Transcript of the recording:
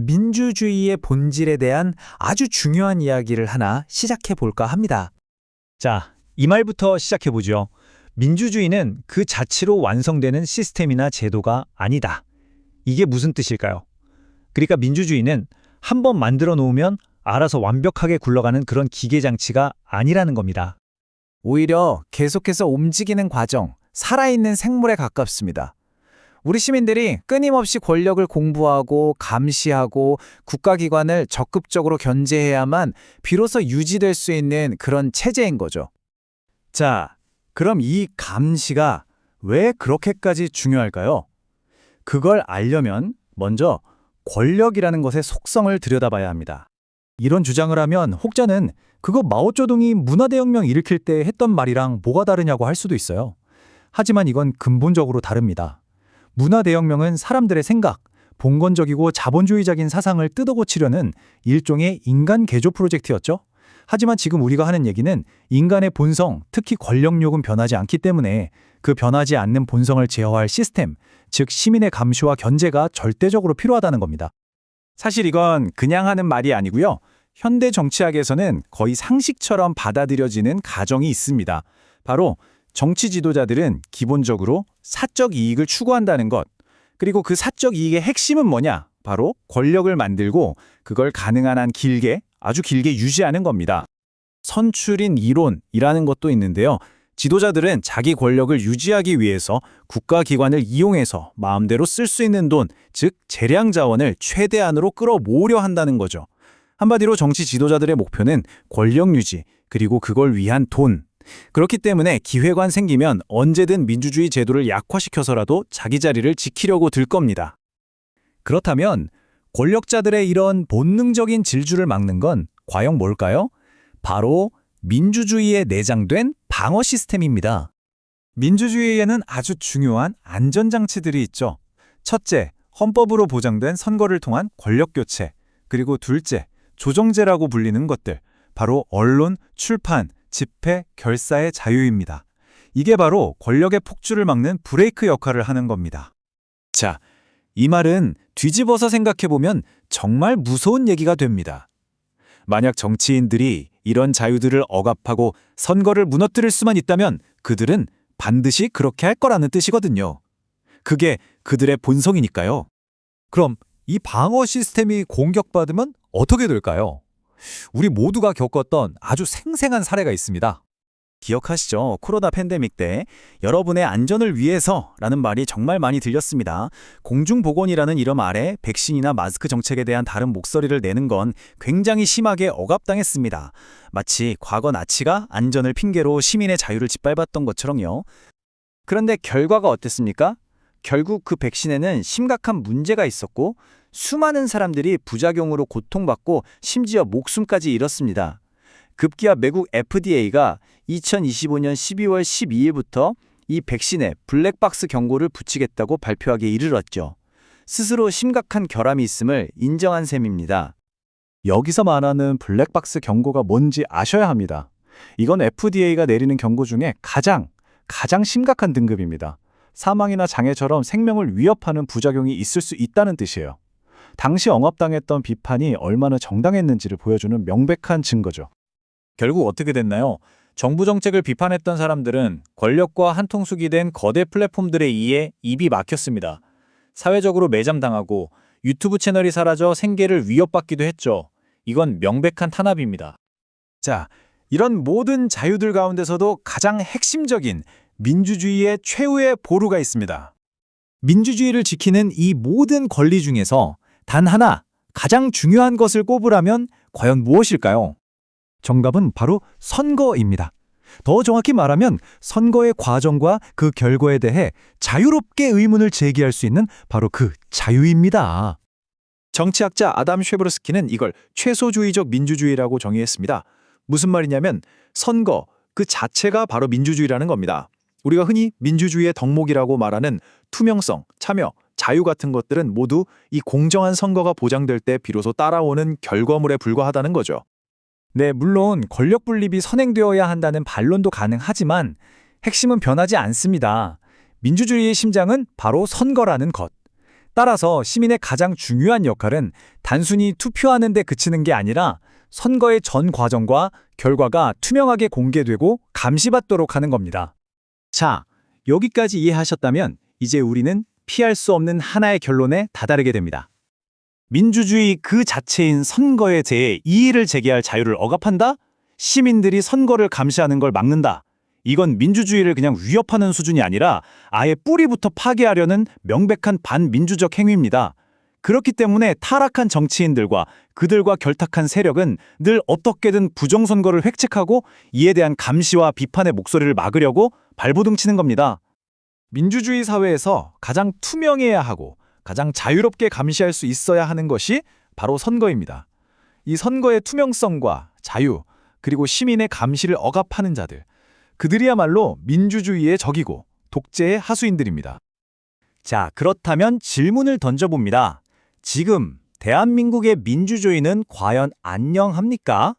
민주주의의 본질에 대한 아주 중요한 이야기를 하나 시작해 볼까 합니다. 자, 이 말부터 시작해보죠. 민주주의는 그 자체로 완성되는 시스템이나 제도가 아니다. 이게 무슨 뜻일까요? 그러니까 민주주의는 한번 만들어 놓으면 알아서 완벽하게 굴러가는 그런 기계장치가 아니라는 겁니다. 오히려 계속해서 움직이는 과정, 살아있는 생물에 가깝습니다. 우리 시민들이 끊임없이 권력을 공부하고 감시하고 국가기관을 적극적으로 견제해야만 비로소 유지될 수 있는 그런 체제인 거죠. 자, 그럼 이 감시가 왜 그렇게까지 중요할까요? 그걸 알려면 먼저 권력이라는 것의 속성을 들여다봐야 합니다. 이런 주장을 하면 혹자는 그거 마오쩌둥이 문화대혁명 일으킬 때 했던 말이랑 뭐가 다르냐고 할 수도 있어요. 하지만 이건 근본적으로 다릅니다. 문화대혁명은 사람들의 생각, 봉건적이고 자본주의적인 사상을 뜯어고치려는 일종의 인간 개조 프로젝트였죠. 하지만 지금 우리가 하는 얘기는 인간의 본성, 특히 권력욕은 변하지 않기 때문에 그 변하지 않는 본성을 제어할 시스템, 즉 시민의 감시와 견제가 절대적으로 필요하다는 겁니다. 사실 이건 그냥 하는 말이 아니고요. 현대 정치학에서는 거의 상식처럼 받아들여지는 가정이 있습니다. 바로 정치 지도자들은 기본적으로 사적 이익을 추구한다는 것, 그리고 그 사적 이익의 핵심은 뭐냐? 바로 권력을 만들고 그걸 가능한 한 길게, 아주 길게 유지하는 겁니다. 선출인 이론이라는 것도 있는데요. 지도자들은 자기 권력을 유지하기 위해서 국가기관을 이용해서 마음대로 쓸 수 있는 돈, 즉 재량 자원을 최대한으로 끌어모으려 한다는 거죠. 한마디로 정치 지도자들의 목표는 권력 유지, 그리고 그걸 위한 돈. 그렇기 때문에 기회관 생기면 언제든 민주주의 제도를 약화시켜서라도 자기 자리를 지키려고 들 겁니다. 그렇다면 권력자들의 이런 본능적인 질주를 막는 건 과연 뭘까요? 바로 민주주의에 내장된 방어 시스템입니다. 민주주의에는 아주 중요한 안전장치들이 있죠. 첫째, 헌법으로 보장된 선거를 통한 권력교체. 그리고 둘째, 조정제라고 불리는 것들. 바로 언론, 출판, 집회, 결사의 자유입니다. 이게 바로 권력의 폭주를 막는 브레이크 역할을 하는 겁니다. 자, 이 말은 뒤집어서 생각해보면 정말 무서운 얘기가 됩니다. 만약 정치인들이 이런 자유들을 억압하고 선거를 무너뜨릴 수만 있다면 그들은 반드시 그렇게 할 거라는 뜻이거든요. 그게 그들의 본성이니까요. 그럼 이 방어 시스템이 공격받으면 어떻게 될까요? 우리 모두가 겪었던 아주 생생한 사례가 있습니다. 기억하시죠? 코로나 팬데믹 때 여러분의 안전을 위해서라는 말이 정말 많이 들렸습니다. 공중보건이라는 이름 아래 백신이나 마스크 정책에 대한 다른 목소리를 내는 건 굉장히 심하게 억압당했습니다. 마치 과거 나치가 안전을 핑계로 시민의 자유를 짓밟았던 것처럼요. 그런데 결과가 어땠습니까? 결국 그 백신에는 심각한 문제가 있었고 수많은 사람들이 부작용으로 고통받고 심지어 목숨까지 잃었습니다. 급기야 미국 FDA가 2025년 12월 12일부터 이 백신에 블랙박스 경고를 붙이겠다고 발표하기에 이르렀죠. 스스로 심각한 결함이 있음을 인정한 셈입니다. 여기서 말하는 블랙박스 경고가 뭔지 아셔야 합니다. 이건 FDA가 내리는 경고 중에 가장 심각한 등급입니다. 사망이나 장애처럼 생명을 위협하는 부작용이 있을 수 있다는 뜻이에요. 당시 억압당했던 비판이 얼마나 정당했는지를 보여주는 명백한 증거죠. 결국 어떻게 됐나요? 정부 정책을 비판했던 사람들은 권력과 한통속이 된 거대 플랫폼들에 의해 입이 막혔습니다. 사회적으로 매장당하고 유튜브 채널이 사라져 생계를 위협받기도 했죠. 이건 명백한 탄압입니다. 자, 이런 모든 자유들 가운데서도 가장 핵심적인 민주주의의 최후의 보루가 있습니다. 민주주의를 지키는 이 모든 권리 중에서 단 하나, 가장 중요한 것을 꼽으라면 과연 무엇일까요? 정답은 바로 선거입니다. 더 정확히 말하면 선거의 과정과 그 결과에 대해 자유롭게 의문을 제기할 수 있는 바로 그 자유입니다. 정치학자 아담 쉐브르스키는 이걸 최소주의적 민주주의라고 정의했습니다. 무슨 말이냐면 선거 그 자체가 바로 민주주의라는 겁니다. 우리가 흔히 민주주의의 덕목이라고 말하는 투명성, 참여, 자유 같은 것들은 모두 이 공정한 선거가 보장될 때 비로소 따라오는 결과물에 불과하다는 거죠. 네, 물론 권력 분립이 선행되어야 한다는 반론도 가능하지만 핵심은 변하지 않습니다. 민주주의의 심장은 바로 선거라는 것. 따라서 시민의 가장 중요한 역할은 단순히 투표하는 데 그치는 게 아니라 선거의 전 과정과 결과가 투명하게 공개되고 감시받도록 하는 겁니다. 자, 여기까지 이해하셨다면 이제 우리는 피할 수 없는 하나의 결론에 다다르게 됩니다. 민주주의 그 자체인 선거에 대해 이의를 제기할 자유를 억압한다? 시민들이 선거를 감시하는 걸 막는다. 이건 민주주의를 그냥 위협하는 수준이 아니라 아예 뿌리부터 파괴하려는 명백한 반민주적 행위입니다. 그렇기 때문에 타락한 정치인들과 그들과 결탁한 세력은 늘 어떻게든 부정선거를 획책하고 이에 대한 감시와 비판의 목소리를 막으려고 발버둥 치는 겁니다. 민주주의 사회에서 가장 투명해야 하고 가장 자유롭게 감시할 수 있어야 하는 것이 바로 선거입니다. 이 선거의 투명성과 자유, 그리고 시민의 감시를 억압하는 자들, 그들이야말로 민주주의의 적이고 독재의 하수인들입니다. 자, 그렇다면 질문을 던져봅니다. 지금 대한민국의 민주주의는 과연 안녕합니까?